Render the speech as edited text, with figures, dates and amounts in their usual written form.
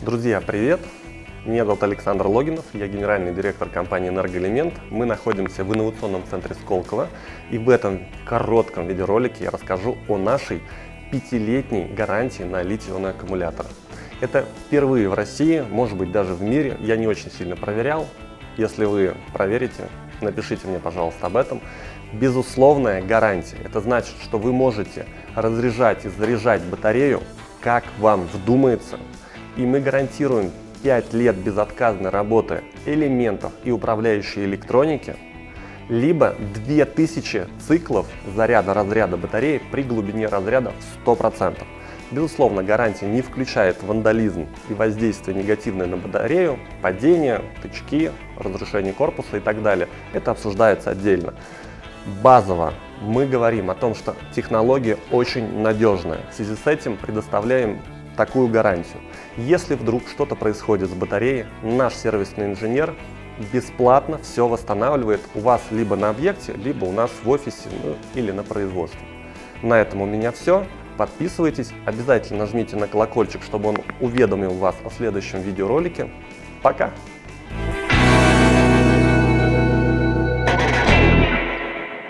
Друзья, привет! Меня зовут Александр Логинов, я генеральный директор компании «Энергоэлемент». Мы находимся в инновационном центре Сколково, и в этом коротком видеоролике я расскажу о нашей 5-летней гарантии на литий-ионные аккумуляторы. Это впервые в России, может быть даже в мире, я не очень сильно проверял. Если вы проверите, напишите мне, пожалуйста, об этом. Безусловная гарантия. Это значит, что вы можете разряжать и заряжать батарею, как вам вздумается, и мы гарантируем 5 лет безотказной работы элементов и управляющей электроники, либо 2000 циклов заряда-разряда батареи при глубине разряда в 100%. Безусловно, гарантия не включает вандализм и воздействие негативное на батарею, падение, тычки, разрушение корпуса и так далее. Это обсуждается отдельно. Базово мы говорим о том, что технология очень надежная. В связи с этим предоставляем такую гарантию. Если вдруг что-то происходит с батареей, наш сервисный инженер бесплатно все восстанавливает у вас либо на объекте, либо у нас в офисе, или на производстве. На этом у меня все. Подписывайтесь, обязательно нажмите на колокольчик, чтобы он уведомил вас о следующем видеоролике. Пока!